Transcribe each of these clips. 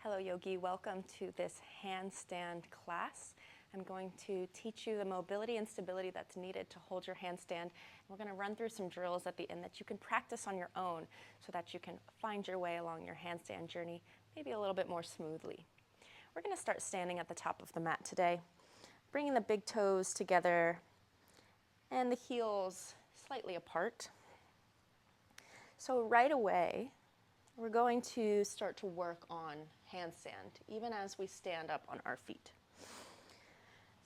Hello Yogi, welcome to this handstand class. I'm going to teach you the mobility and stability that's needed to hold your handstand. We're going to run through some drills at the end that you can practice on your own so that you can find your way along your handstand journey maybe a little bit more smoothly. We're going to start standing at the top of the mat today, bringing the big toes together and the heels slightly apart. So right away, we're going to start to work on handstand, even as we stand up on our feet.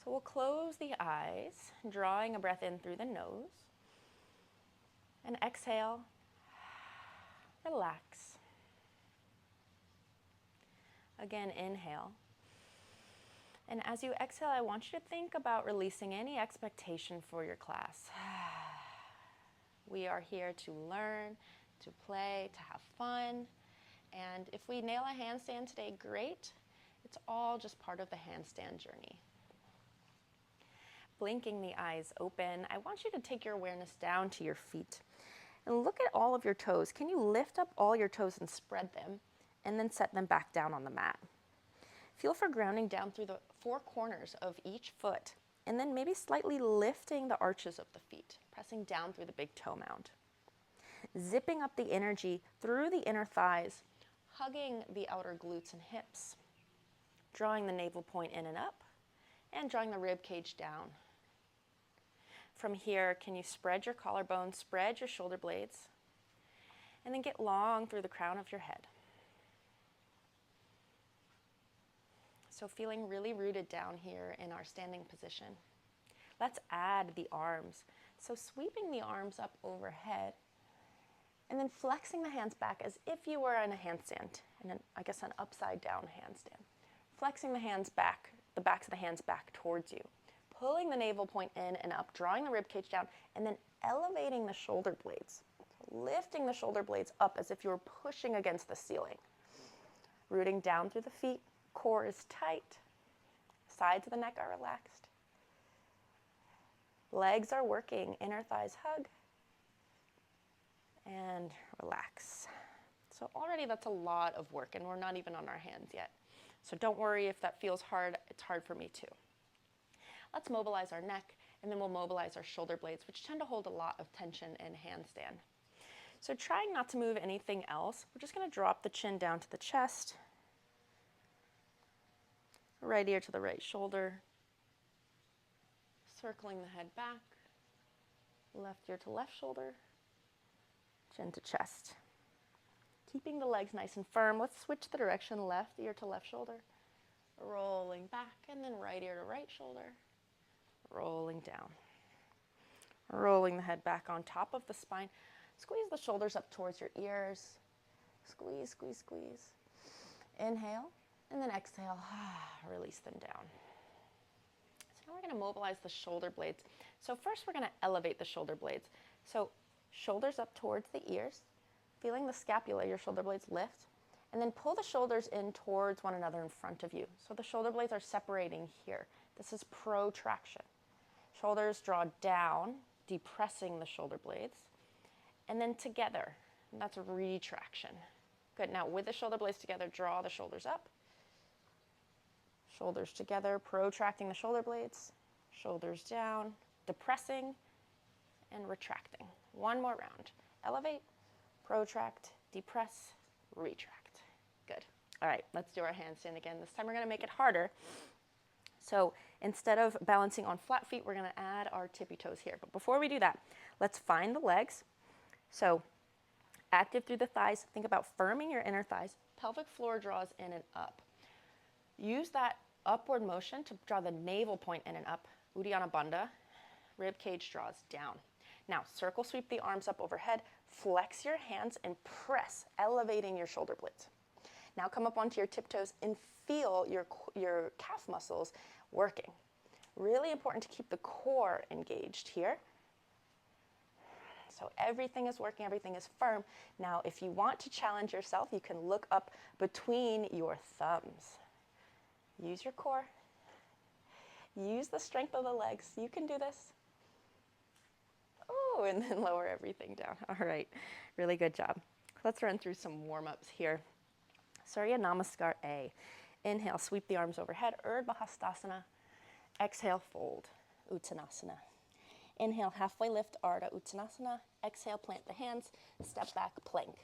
So we'll close the eyes, drawing a breath in through the nose, and exhale, relax. Again, inhale. And as you exhale, I want you to think about releasing any expectation for your class. We are here to learn, to play, to have fun. And if we nail a handstand today, great. It's all just part of the handstand journey. Blinking the eyes open, I want you to take your awareness down to your feet and look at all of your toes. Can you lift up all your toes and spread them and then set them back down on the mat? Feel for grounding down through the four corners of each foot and then maybe slightly lifting the arches of the feet, pressing down through the big toe mound. Zipping up the energy through the inner thighs, hugging the outer glutes and hips, drawing the navel point in and up, and drawing the rib cage down. From here, can you spread your collarbone, spread your shoulder blades, and then get long through the crown of your head. So feeling really rooted down here in our standing position. Let's add the arms. So sweeping the arms up overhead, and then flexing the hands back as if you were in a handstand, and an upside down handstand. Flexing the hands back, the backs of the hands back towards you. Pulling the navel point in and up, drawing the rib cage down, and then elevating the shoulder blades. Lifting the shoulder blades up as if you were pushing against the ceiling. Rooting down through the feet, core is tight, sides of the neck are relaxed. Legs are working, inner thighs hug, and relax. So already that's a lot of work, and we're not even on our hands yet. So don't worry if that feels hard. It's hard for me too. Let's mobilize our neck, and then we'll mobilize our shoulder blades, which tend to hold a lot of tension in handstand. So trying not to move anything else, we're just going to drop the chin down to the chest, right ear to the right shoulder, circling the head back, left ear to left shoulder, chin to chest. Keeping the legs nice and firm. Let's switch the direction, left ear to left shoulder, rolling back, and then right ear to right shoulder, rolling down. Rolling the head back on top of the spine. Squeeze the shoulders up towards your ears. Squeeze, squeeze, squeeze. Inhale, and then exhale, release them down. So now we're going to mobilize the shoulder blades. So first we're going to elevate the shoulder blades. So shoulders up towards the ears, feeling the scapula, your shoulder blades lift, and then pull the shoulders in towards one another in front of you. So the shoulder blades are separating here. This is protraction. Shoulders draw down, depressing the shoulder blades, and then together, and that's a retraction. Good, now with the shoulder blades together, draw the shoulders up. Shoulders together, protracting the shoulder blades, shoulders down, depressing, and retracting. One more round. Elevate, protract, depress, retract. Good. All right, let's do our handstand again. This time we're going to make it harder. So instead of balancing on flat feet, we're going to add our tippy toes here. But before we do that, let's find the legs. So active through the thighs. Think about firming your inner thighs. Pelvic floor draws in and up. Use that upward motion to draw the navel point in and up. Uddiyana Bandha. Rib cage draws down. Now, circle sweep the arms up overhead, flex your hands and press, elevating your shoulder blades. Now come up onto your tiptoes and feel your calf muscles working. Really important to keep the core engaged here. So everything is working, everything is firm. Now, if you want to challenge yourself, you can look up between your thumbs. Use your core. Use the strength of the legs. You can do this. Oh, and then lower everything down. All right, really good job. Let's run through some warm-ups here. Surya Namaskar A. Inhale, sweep the arms overhead, Urdhva Hastasana. Exhale, fold, Uttanasana. Inhale, halfway lift, Ardha Uttanasana. Exhale, plant the hands, step back, plank.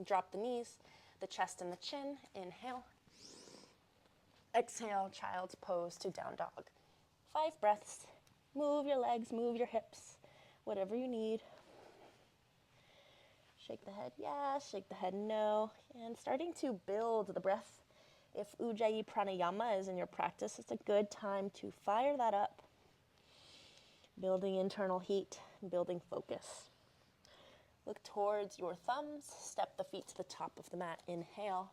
Drop the knees, the chest and the chin. Inhale. Exhale, child's pose to down dog. 5 breaths. Move your legs, move your hips, whatever you need. Shake the head yes, shake the head no. And starting to build the breath. If Ujjayi Pranayama is in your practice, it's a good time to fire that up. Building internal heat, building focus. Look towards your thumbs, step the feet to the top of the mat. Inhale,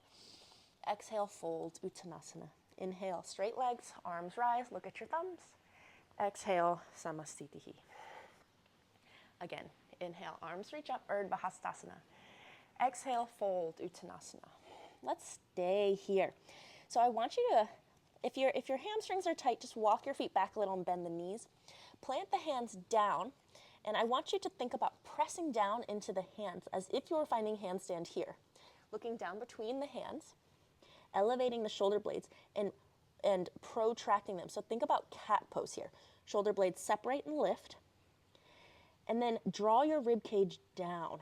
exhale, fold, Uttanasana. Inhale, straight legs, arms rise, look at your thumbs. Exhale, Samastitihi. Again, inhale, arms reach up, Urdhva Hastasana. Exhale, fold, Uttanasana. Let's stay here. So I want you to, if your hamstrings are tight, just walk your feet back a little and bend the knees. Plant the hands down, and I want you to think about pressing down into the hands as if you were finding handstand here. Looking down between the hands, elevating the shoulder blades and protracting them. So think about cat pose here. Shoulder blades separate and lift. And then draw your rib cage down.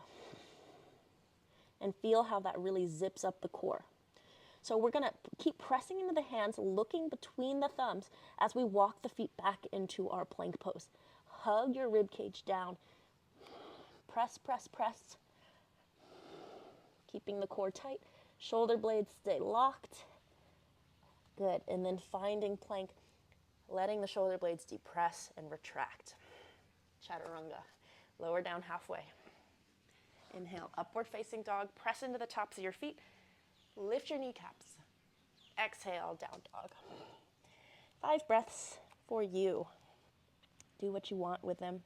And feel how that really zips up the core. So we're going to keep pressing into the hands, looking between the thumbs as we walk the feet back into our plank pose. Hug your rib cage down. Press, press, press. Keeping the core tight. Shoulder blades stay locked. Good. And then finding plank, letting the shoulder blades depress and retract. Chaturanga. Lower down halfway. Inhale, upward facing dog. Press into the tops of your feet. Lift your kneecaps. Exhale, down dog. 5 breaths for you. Do what you want with them.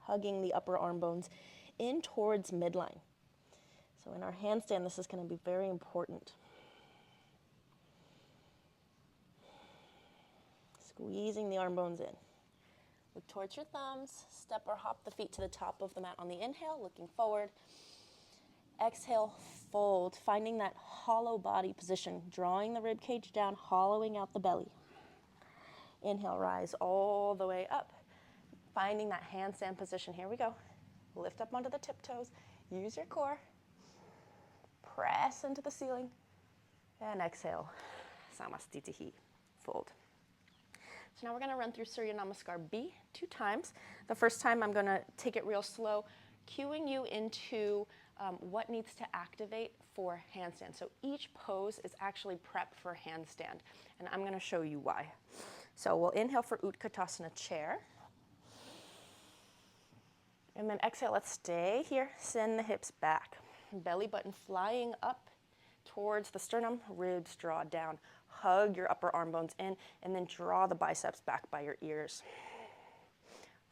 Hugging the upper arm bones in towards midline. So in our handstand, this is going to be very important. Squeezing the arm bones in. Look towards your thumbs. Step or hop the feet to the top of the mat on the inhale, looking forward. Exhale, fold, finding that hollow body position, drawing the rib cage down, hollowing out the belly. Inhale, rise all the way up. Finding that handstand position. Here we go. Lift up onto the tiptoes. Use your core. Press into the ceiling. And exhale, Samastitihi, fold. So now we're going to run through Surya Namaskar B 2 times. The first time I'm going to take it real slow, cueing you into what needs to activate for handstand. So each pose is actually prep for handstand, and I'm going to show you why. So we'll inhale for Utkatasana chair. And then exhale, let's stay here. Send the hips back. Belly button flying up towards the sternum, ribs draw down. Hug your upper arm bones in, and then draw the biceps back by your ears.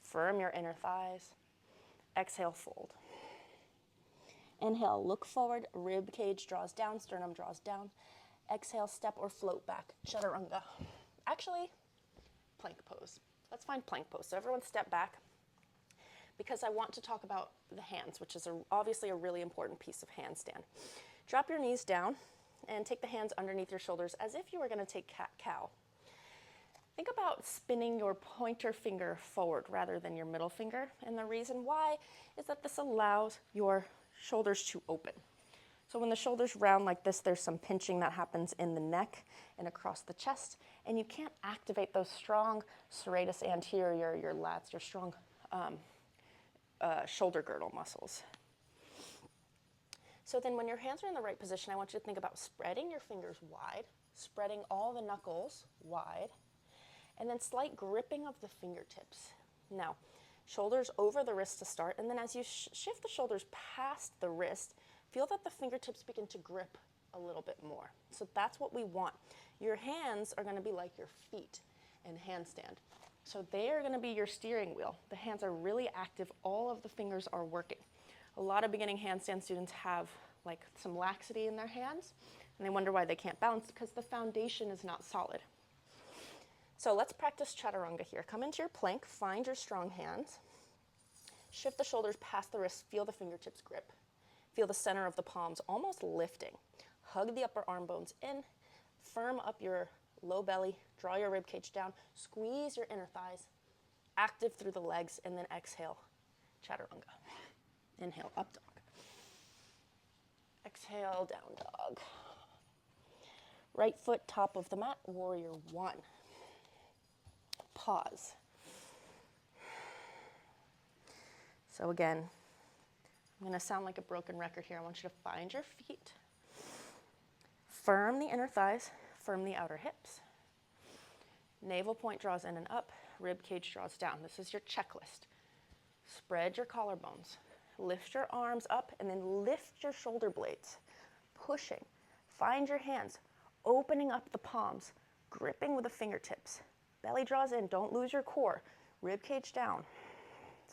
Firm your inner thighs. Exhale, fold. Inhale, look forward, rib cage draws down, sternum draws down. Exhale, step or float back, chaturanga. Actually, plank pose. Let's find plank pose. So everyone step back, because I want to talk about the hands, which is obviously a really important piece of handstand. Drop your knees down and take the hands underneath your shoulders as if you were going to take cat-cow. Think about spinning your pointer finger forward rather than your middle finger. And the reason why is that this allows your shoulders to open. So when the shoulders round like this, there's some pinching that happens in the neck and across the chest. And you can't activate those strong serratus anterior, your lats, your strong shoulder girdle muscles. So then when your hands are in the right position, I want you to think about spreading your fingers wide, spreading all the knuckles wide, and then slight gripping of the fingertips. Now, shoulders over the wrist to start, and then as you shift the shoulders past the wrist, feel that the fingertips begin to grip a little bit more. So that's what we want. Your hands are going to be like your feet in handstand. So they are going to be your steering wheel. The hands are really active. All of the fingers are working. A lot of beginning handstand students have like some laxity in their hands, and they wonder why they can't balance, because the foundation is not solid. So let's practice chaturanga here. Come into your plank, find your strong hands. Shift the shoulders past the wrists. Feel the fingertips grip. Feel the center of the palms almost lifting. Hug the upper arm bones in. Firm up your low belly. Draw your rib cage down. Squeeze your inner thighs. Active through the legs, and then exhale, chaturanga. Inhale, up dog. Exhale, down dog. Right foot top of the mat, warrior one. Pause. So again, I'm going to sound like a broken record here. I want you to find your feet. Firm the inner thighs, firm the outer hips. Navel point draws in and up, rib cage draws down. This is your checklist. Spread your collarbones. Lift your arms up and then lift your shoulder blades. Pushing. Find your hands. Opening up the palms. Gripping with the fingertips. Belly draws in. Don't lose your core. Rib cage down.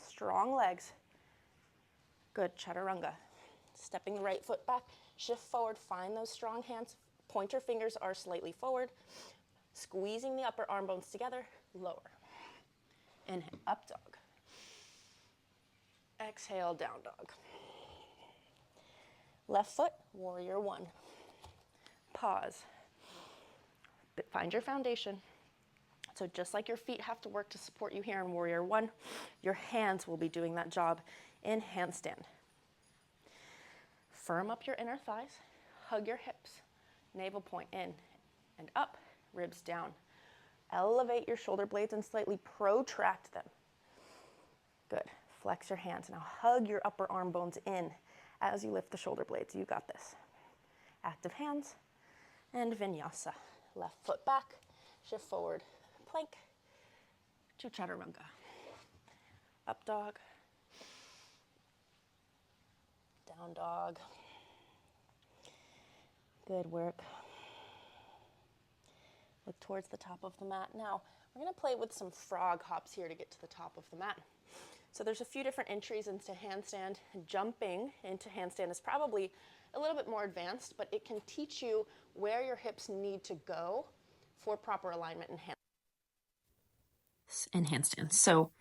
Strong legs. Good. Chaturanga. Stepping the right foot back. Shift forward. Find those strong hands. Pointer fingers are slightly forward. Squeezing the upper arm bones together. Lower. Inhale. Up dog. Exhale, down dog. Left foot, warrior one. Pause. Find your foundation. So just like your feet have to work to support you here in warrior one, your hands will be doing that job in handstand. Firm up your inner thighs. Hug your hips. Navel point in and up, ribs down. Elevate your shoulder blades and slightly protract them. Good. Flex your hands. Now hug your upper arm bones in as you lift the shoulder blades. You got this. Active hands and vinyasa. Left foot back, shift forward, plank to chaturanga. Up dog, down dog. Good work. Look towards the top of the mat. Now, we're going to play with some frog hops here to get to the top of the mat. So there's a few different entries into handstand. Jumping into handstand is probably a little bit more advanced, but it can teach you where your hips need to go for proper alignment in handstand. So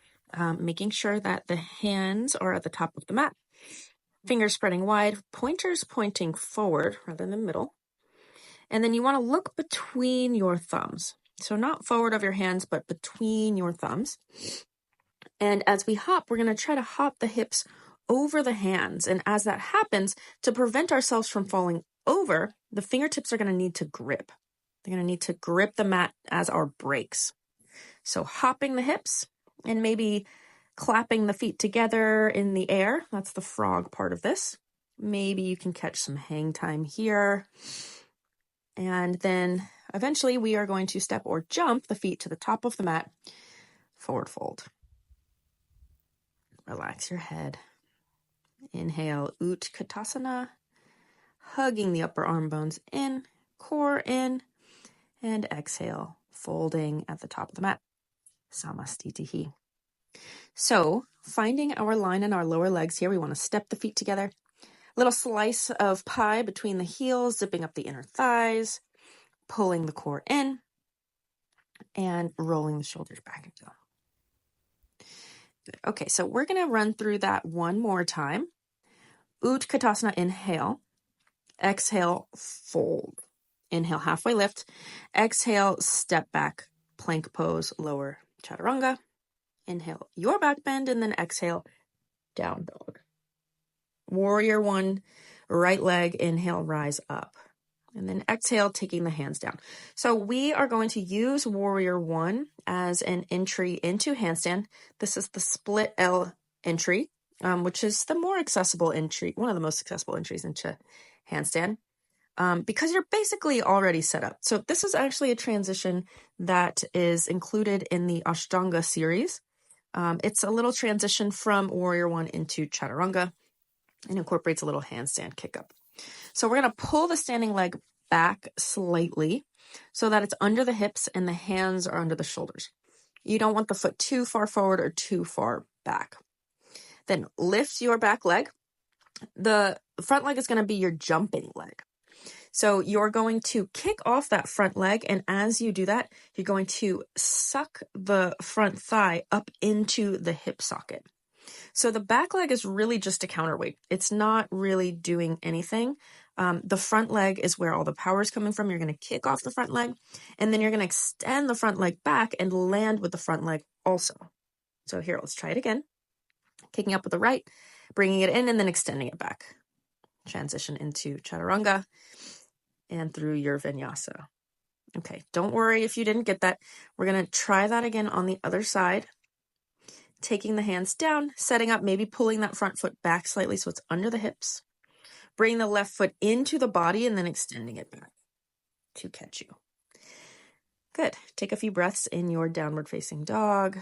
making sure that the hands are at the top of the mat, fingers spreading wide, pointers pointing forward rather than middle. And then you want to look between your thumbs. So not forward of your hands, but between your thumbs. And as we hop, we're going to try to hop the hips over the hands. And as that happens, to prevent ourselves from falling over, the fingertips are going to need to grip. They're going to need to grip the mat as our brakes. So hopping the hips and maybe clapping the feet together in the air. That's the frog part of this. Maybe you can catch some hang time here. And then eventually we are going to step or jump the feet to the top of the mat, forward fold. Relax your head. Inhale, Utkatasana, hugging the upper arm bones in, core in, and exhale, folding at the top of the mat, Samastitihi. So, finding our line in our lower legs here, we want to step the feet together. Little slice of pie between the heels, zipping up the inner thighs, pulling the core in, and rolling the shoulders back and go. Good. Okay, so we're going to run through that one more time. Utkatasana, inhale. Exhale, fold. Inhale, halfway lift. Exhale, step back, plank pose, lower chaturanga. Inhale, your back bend, and then exhale, down dog. Warrior one, right leg, inhale, rise up. And then exhale, taking the hands down. So we are going to use warrior one as an entry into handstand. This is the split L entry, which is the more accessible entry, one of the most accessible entries into handstand, because you're basically already set up. So this is actually a transition that is included in the Ashtanga series. It's a little transition from warrior one into chaturanga and incorporates a little handstand kick up. So we're going to pull the standing leg back slightly so that it's under the hips and the hands are under the shoulders. You don't want the foot too far forward or too far back. Then lift your back leg. The front leg is going to be your jumping leg. So you're going to kick off that front leg, and as you do that, you're going to suck the front thigh up into the hip socket. So the back leg is really just a counterweight. It's not really doing anything. The front leg is where all the power is coming from. You're going to kick off the front leg, and then you're going to extend the front leg back and land with the front leg also. So here, let's try it again. Kicking up with the right, bringing it in, and then extending it back. Transition into chaturanga and through your vinyasa. Okay, don't worry if you didn't get that. We're going to try that again on the other side. Taking the hands down, setting up, maybe pulling that front foot back slightly so it's under the hips. Bring the left foot into the body and then extending it back to catch you. Good. Take a few breaths in your downward facing dog.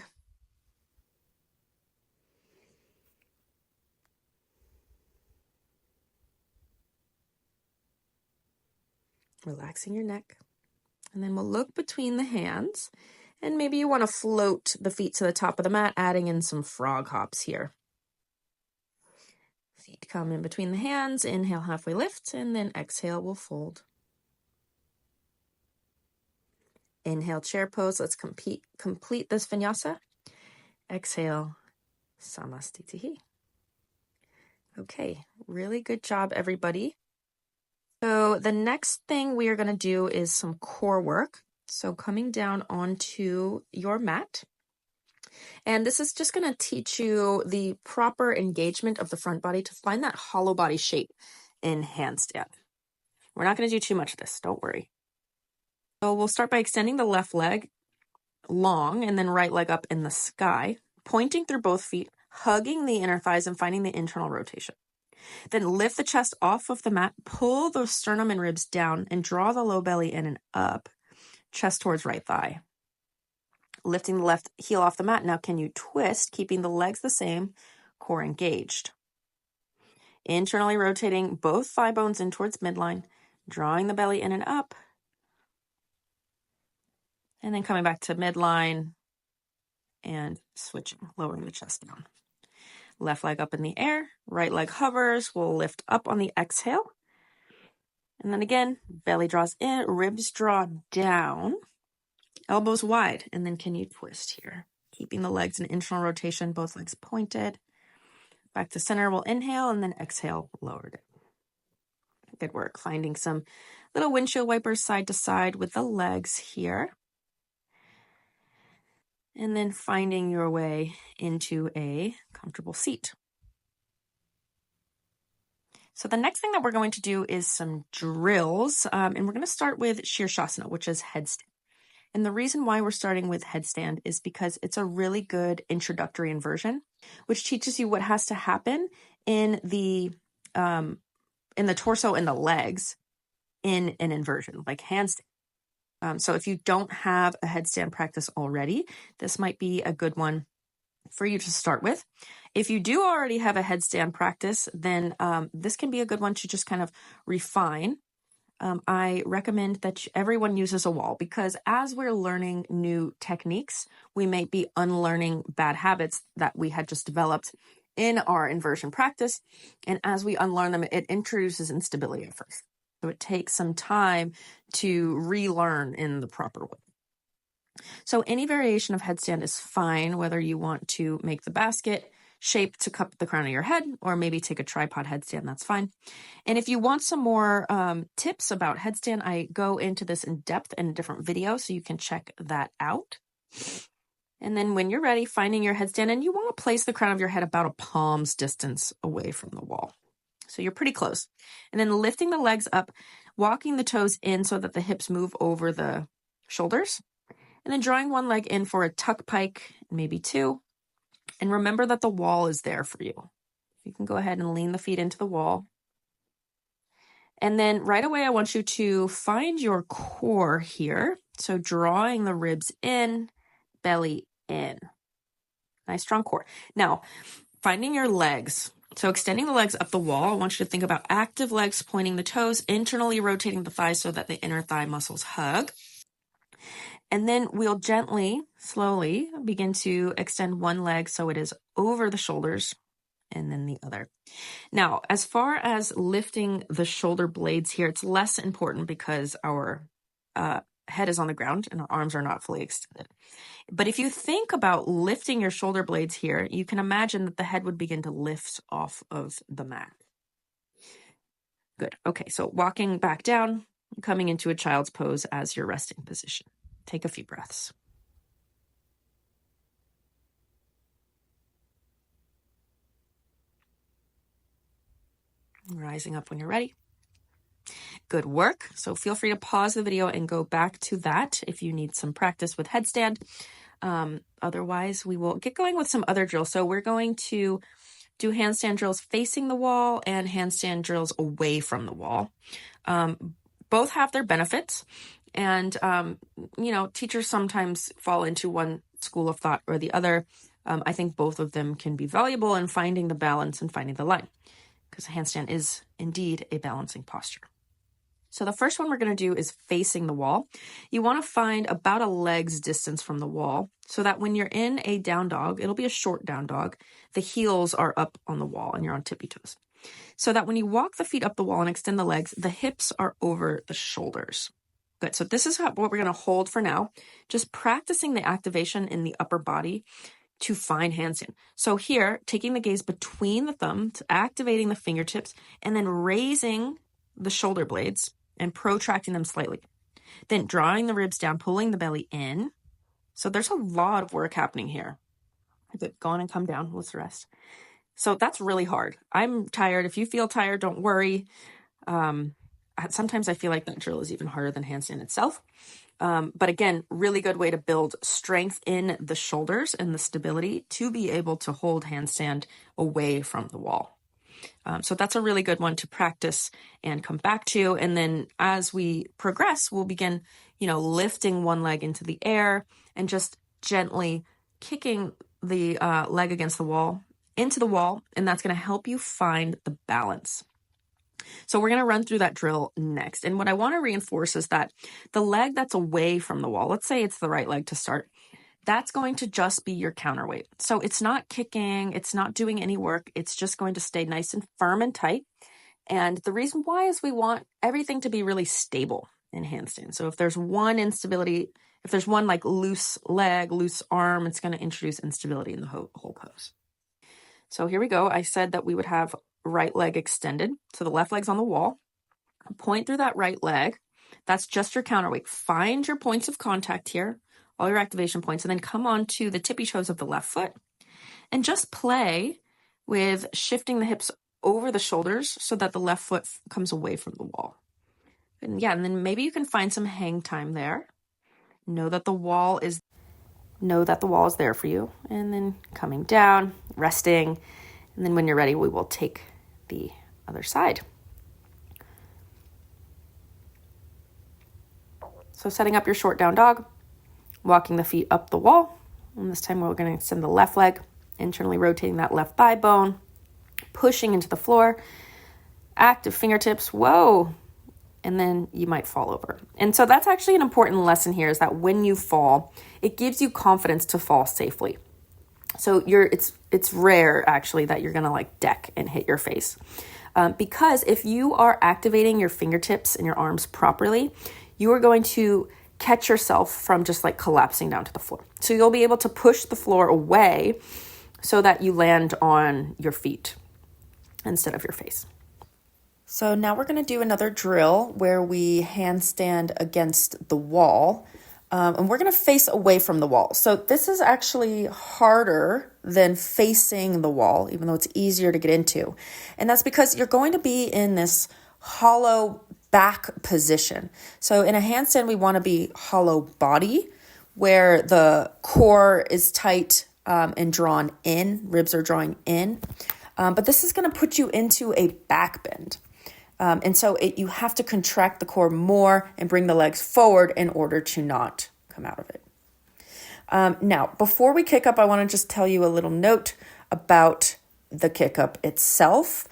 Relaxing your neck. And then we'll look between the hands. And maybe you want to float the feet to the top of the mat, adding in some frog hops here. Feet come in between the hands. Inhale, halfway lift, and then exhale, we'll fold. Inhale, chair pose. Let's complete this vinyasa. Exhale, samastitihi. Okay, really good job, everybody. So the next thing we are going to do is some core work. So coming down onto your mat. And this is just going to teach you the proper engagement of the front body to find that hollow body shape in handstand. We're not going to do too much of this, don't worry. So we'll start by extending the left leg long and then right leg up in the sky, pointing through both feet, hugging the inner thighs and finding the internal rotation. Then lift the chest off of the mat, pull the sternum and ribs down and draw the low belly in and up, chest towards right thigh. Lifting the left heel off the mat. Now can you twist, keeping the legs the same, core engaged. Internally rotating both thigh bones in towards midline, drawing the belly in and up. And then coming back to midline and switching, lowering the chest down. Left leg up in the air, right leg hovers. We'll lift up on the exhale. And then again, belly draws in, ribs draw down. Elbows wide, and then can you twist here? Keeping the legs in internal rotation, both legs pointed. Back to center, we'll inhale, and then exhale, lowered it. Good work. Finding some little windshield wipers side to side with the legs here. And then finding your way into a comfortable seat. So the next thing that we're going to do is some drills, and we're going to start with Shirshasana, which is headstand. And the reason why we're starting with headstand is because it's a really good introductory inversion, which teaches you what has to happen in the torso and the legs in an inversion, like handstand. So if you don't have a headstand practice already, this might be a good one for you to start with. If you do already have a headstand practice, then this can be a good one to just kind of refine. I recommend that everyone uses a wall because as we're learning new techniques, we may be unlearning bad habits that we had just developed in our inversion practice. And as we unlearn them, it introduces instability at first. So it takes some time to relearn in the proper way. So any variation of headstand is fine, whether you want to make the basket shape to cup the crown of your head, or maybe take a tripod headstand, that's fine. And if you want some more tips about headstand, I go into this in depth in a different video, so you can check that out. And then when you're ready, finding your headstand, and you want to place the crown of your head about a palm's distance away from the wall. So you're pretty close. And then lifting the legs up, walking the toes in so that the hips move over the shoulders. And then drawing one leg in for a tuck pike, maybe two. And remember that the wall is there for you. You can go ahead and lean the feet into the wall. And then right away, I want you to find your core here. So drawing the ribs in, belly in. Nice strong core. Now, finding your legs. So extending the legs up the wall, I want you to think about active legs pointing the toes, internally rotating the thighs so that the inner thigh muscles hug. And then we'll gently, slowly begin to extend one leg so it is over the shoulders and then the other. Now, as far as lifting the shoulder blades here, it's less important because our head is on the ground and our arms are not fully extended. But if you think about lifting your shoulder blades here, you can imagine that the head would begin to lift off of the mat. Good. Okay, so walking back down, coming into a child's pose as your resting position. Take a few breaths. Rising up when you're ready. Good work. So feel free to pause the video and go back to that if you need some practice with headstand. Otherwise, we will get going with some other drills. So we're going to do handstand drills facing the wall and handstand drills away from the wall. Both have their benefits. And, teachers sometimes fall into one school of thought or the other. I think both of them can be valuable in finding the balance and finding the line, because a handstand is indeed a balancing posture. So the first one we're going to do is facing the wall. You want to find about a leg's distance from the wall so that when you're in a down dog, it'll be a short down dog, the heels are up on the wall and you're on tippy toes. So that when you walk the feet up the wall and extend the legs, the hips are over the shoulders. Good. So this is what we're going to hold for now. Just practicing the activation in the upper body to find handstand. So here, taking the gaze between the thumbs, activating the fingertips, and then raising the shoulder blades and protracting them slightly. Then drawing the ribs down, pulling the belly in. So there's a lot of work happening here. Good. Go on and come down. Let's rest. So that's really hard. I'm tired. If you feel tired, don't worry. Sometimes I feel like that drill is even harder than handstand itself. But again, really good way to build strength in the shoulders and the stability to be able to hold handstand away from the wall. So that's a really good one to practice and come back to. And then as we progress, we'll begin, lifting one leg into the air and just gently kicking the leg against the wall, into the wall. And that's going to help you find the balance. So we're going to run through that drill next. And what I want to reinforce is that the leg that's away from the wall, let's say it's the right leg to start, that's going to just be your counterweight. So it's not kicking, it's not doing any work. It's just going to stay nice and firm and tight. And the reason why is we want everything to be really stable in handstand. So if there's one instability, if there's one like loose leg, loose arm, it's going to introduce instability in the whole pose. So here we go. I said that we would have right leg extended. So the left leg's on the wall. Point through that right leg. That's just your counterweight. Find your points of contact here, all your activation points, and then come on to the tippy toes of the left foot and just play with shifting the hips over the shoulders so that the left foot comes away from the wall. And then maybe you can find some hang time there. Know that the wall is there for you. And then coming down, resting. And then when you're ready, we will take the other side. So setting up your short down dog, walking the feet up the wall. And this time we're going to extend the left leg, internally rotating that left thigh bone, pushing into the floor, active fingertips, whoa, and then you might fall over. And so that's actually an important lesson here, is that when you fall, it gives you confidence to fall safely. So it's rare actually that you're going to deck and hit your face. Because if you are activating your fingertips and your arms properly, you are going to catch yourself from just collapsing down to the floor. So you'll be able to push the floor away so that you land on your feet instead of your face. So now we're going to do another drill where we handstand against the wall. And we're going to face away from the wall. So this is actually harder than facing the wall, even though it's easier to get into. And that's because you're going to be in this hollow back position. So in a handstand, we want to be hollow body, where the core is tight and drawn in, ribs are drawing in. But this is going to put you into a back bend. And so you have to contract the core more and bring the legs forward in order to not come out of it. Now, before we kick up, I want to just tell you a little note about the kick up itself.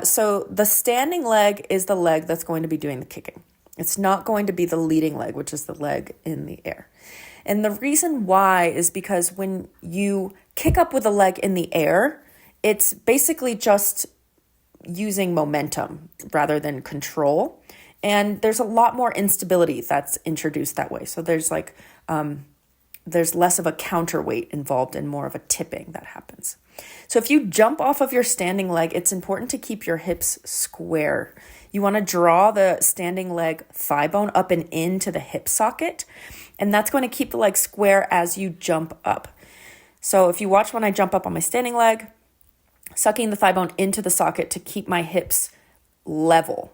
So the standing leg is the leg that's going to be doing the kicking. It's not going to be the leading leg, which is the leg in the air. And the reason why is because when you kick up with a leg in the air, it's basically just using momentum rather than control. And there's a lot more instability that's introduced that way. So there's there's less of a counterweight involved and more of a tipping that happens. So if you jump off of your standing leg, it's important to keep your hips square. You want to draw the standing leg thigh bone up and into the hip socket, and that's going to keep the leg square as you jump up. So if you watch when I jump up on my standing leg, sucking the thigh bone into the socket to keep my hips level.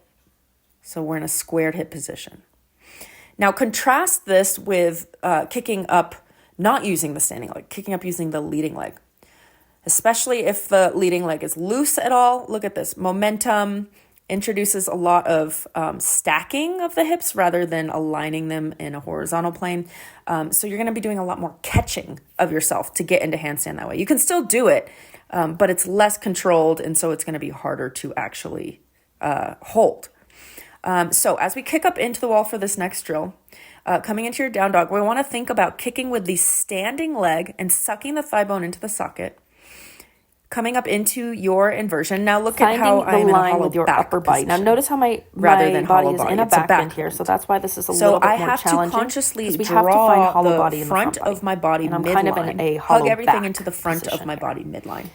So we're in a squared hip position. Now contrast this with kicking up, not using the standing leg, kicking up using the leading leg. Especially if the leading leg is loose at all. Look at this. Momentum introduces a lot of stacking of the hips rather than aligning them in a horizontal plane. So you're going to be doing a lot more catching of yourself to get into handstand that way. You can still do it, but it's less controlled, and so it's going to be harder to actually hold. So as we kick up into the wall for this next drill, coming into your down dog, we want to think about kicking with the standing leg and sucking the thigh bone into the socket, coming up into your inversion. Now look at how I'm in a hollow with your back upper body. Now position, notice how my rather than body hollow is body. in a It's a back back bend here, bend. so that's why this is a So little bit I more have to challenging. consciously We have to find draw hollow the body in the front body. of my body And I'm midline, kind of in a hollow hug everything back into the front of position my here. body midline.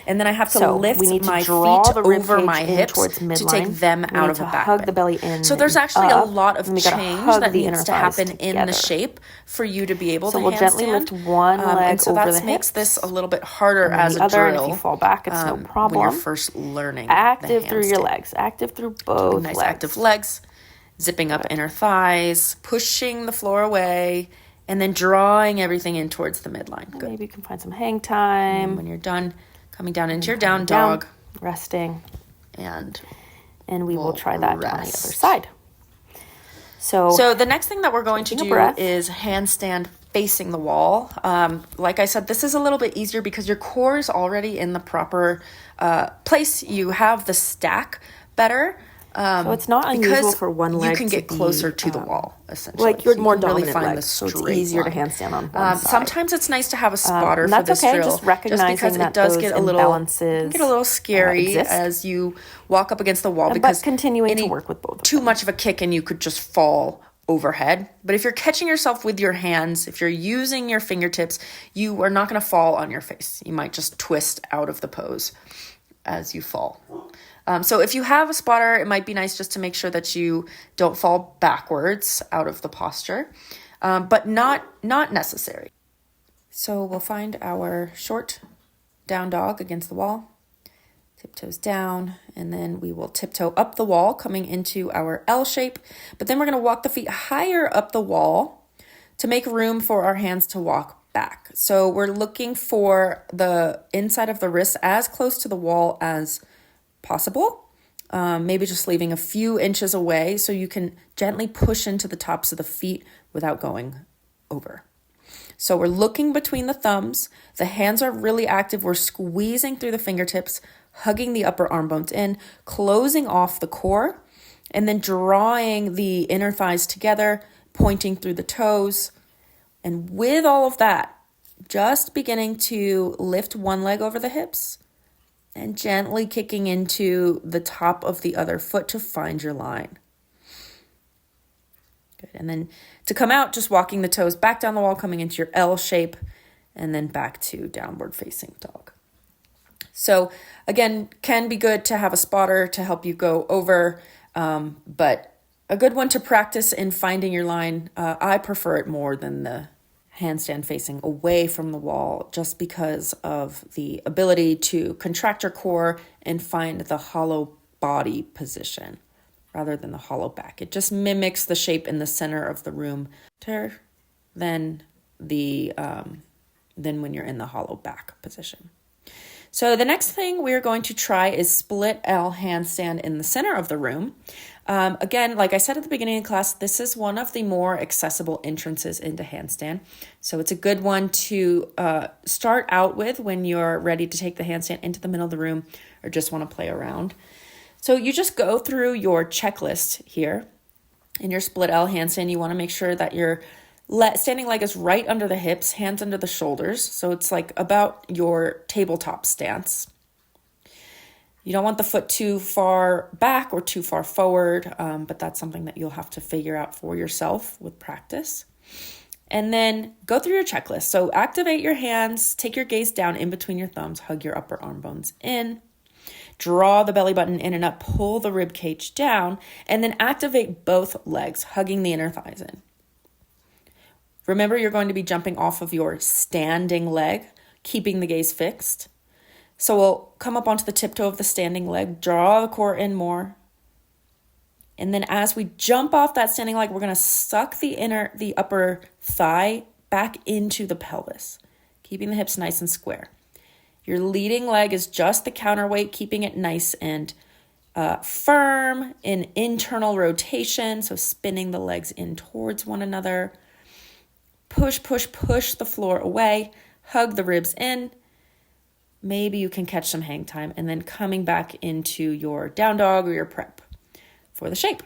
And then I have to So lift we need to my draw feet the rib over cage my in hips towards to midline. take them We out need of to a back hug bend. the belly in. So there's and actually up, a lot of and we gotta change hug that the needs inner to thighs happen in the together. shape for you to be able So to we'll gently handstand. lift one leg and so over that the makes this hips, a little bit harder and then as the a other, and drill. if you fall back, it's no When you're problem. first learning Active the through your handstand. legs. Active through Keeping both nice legs. active legs, zipping up inner thighs, pushing the floor away, and then drawing everything in towards the midline. And Good. maybe you can find some hang And time. when you're done, coming down into your Coming down dog, resting, and and we will we'll try that on the other rest. side. So the next thing that we're going to taking a do breath. is handstand facing the wall. Like I said, this is a little bit easier because your core is already in the proper place. You have the stack better. So it's not unusual because for one leg you can to get be, closer to the wall, essentially. like your So you more can really dominant find leg, the so it's straight easier to line. handstand on one side. Sometimes it's nice to have a spotter And for that's this okay, drill, just recognizing because that it does those get a little imbalances get a little scary exist. as you walk up against the wall, But because continuing to any work with both of too them. much of a kick and you could just fall overhead. But if you're catching yourself with your hands, if you're using your fingertips, you are not going to fall on your face. You might just twist out of the pose as you fall. So if you have a spotter, it might be nice just to make sure that you don't fall backwards out of the posture, but not necessary. So we'll find our short down dog against the wall, tiptoes down, and then we will tiptoe up the wall, coming into our L shape. But then we're going to walk the feet higher up the wall to make room for our hands to walk back. So we're looking for the inside of the wrist as close to the wall as possible. Maybe just leaving a few inches away so you can gently push into the tops of the feet without going over. So we're looking between the thumbs. The hands are really active. We're squeezing through the fingertips, hugging the upper arm bones in, closing off the core, and then drawing the inner thighs together, pointing through the toes. And with all of that, just beginning to lift one leg over the hips and gently kicking into the top of the other foot to find your line. Good. And then to come out, just walking the toes back down the wall, coming into your L shape, and then back to downward facing dog. So again, can be good to have a spotter to help you go over, but a good one to practice in finding your line. I prefer it more than the handstand facing away from the wall, just because of the ability to contract your core and find the hollow body position rather than the hollow back. It just mimics the shape in the center of the room better than when you're in the hollow back position. So the next thing we're going to try is split L handstand in the center of the room. Again, like I said at the beginning of class, this is one of the more accessible entrances into handstand. So it's a good one to start out with when you're ready to take the handstand into the middle of the room or just want to play around. So you just go through your checklist here. In your split L handstand, you want to make sure that your standing leg is right under the hips, hands under the shoulders. So it's like about your tabletop stance. You don't want the foot too far back or too far forward, but that's something that you'll have to figure out for yourself with practice. And then go through your checklist. So activate your hands, take your gaze down in between your thumbs, hug your upper arm bones in, draw the belly button in and up, pull the rib cage down, and then activate both legs, hugging the inner thighs in. Remember, you're going to be jumping off of your standing leg, keeping the gaze fixed. So we'll come up onto the tiptoe of the standing leg, draw the core in more. And then as we jump off that standing leg, we're going to suck the upper thigh back into the pelvis, keeping the hips nice and square. Your leading leg is just the counterweight, keeping it nice and firm in internal rotation. So spinning the legs in towards one another. Push, push, push the floor away. Hug the ribs in. Maybe you can catch some hang time, and then coming back into your down dog or your prep for the shape.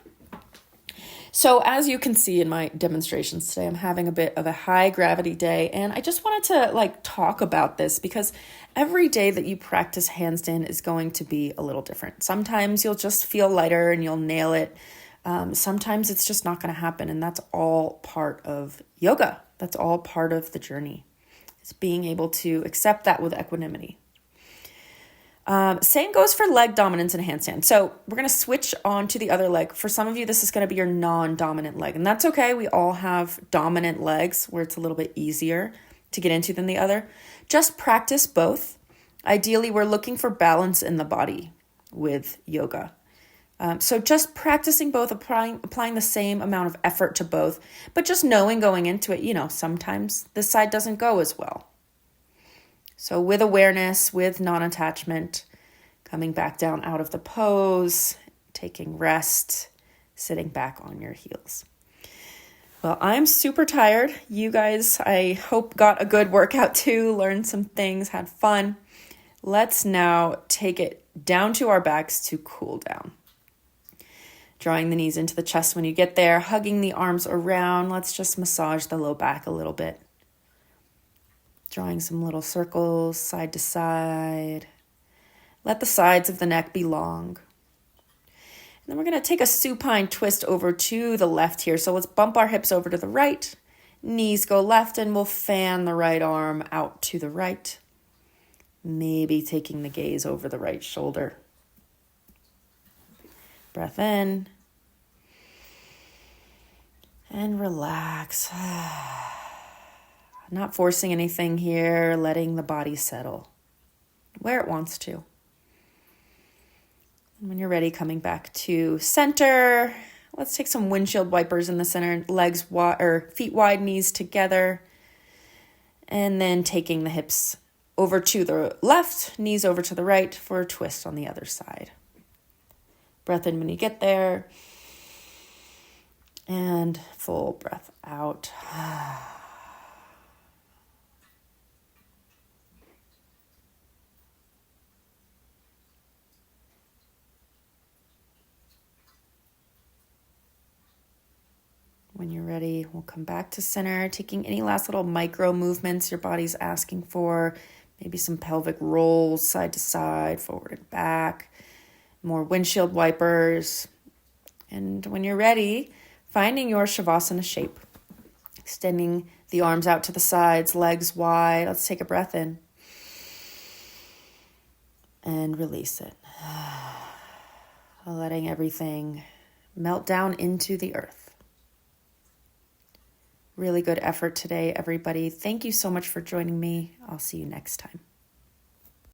So as you can see in my demonstrations today, I'm having a bit of a high gravity day, and I just wanted to talk about this because every day that you practice handstand is going to be a little different. Sometimes you'll just feel lighter and you'll nail it. Sometimes it's just not going to happen, and that's all part of yoga. That's all part of the journey. It's being able to accept that with equanimity. Same goes for leg dominance in handstand. So we're going to switch on to the other leg. For some of you, this is going to be your non-dominant leg, and that's okay. We all have dominant legs where it's a little bit easier to get into than the other. Just practice both. Ideally, we're looking for balance in the body with yoga. So just practicing both, applying the same amount of effort to both, but just knowing going into it, sometimes this side doesn't go as well. So with awareness, with non-attachment, coming back down out of the pose, taking rest, sitting back on your heels. Well, I'm super tired. You guys, I hope, got a good workout too, learned some things, had fun. Let's now take it down to our backs to cool down. Drawing the knees into the chest when you get there, hugging the arms around. Let's just massage the low back a little bit. Drawing some little circles side to side. Let the sides of the neck be long. And then we're going to take a supine twist over to the left here. So let's bump our hips over to the right. Knees go left, and we'll fan the right arm out to the right. Maybe taking the gaze over the right shoulder. Breath in. And relax. Not forcing anything here, letting the body settle where it wants to. And when you're ready, coming back to center. Let's take some windshield wipers in the center, legs wide or feet wide, knees together. And then taking the hips over to the left, knees over to the right for a twist on the other side. Breath in when you get there. And full breath out. When you're ready, we'll come back to center, taking any last little micro movements your body's asking for. Maybe some pelvic rolls side to side, forward and back. More windshield wipers. And when you're ready, finding your Shavasana shape. Extending the arms out to the sides, legs wide. Let's take a breath in. And release it. Letting everything melt down into the earth. Really good effort today, everybody. Thank you so much for joining me. I'll see you next time.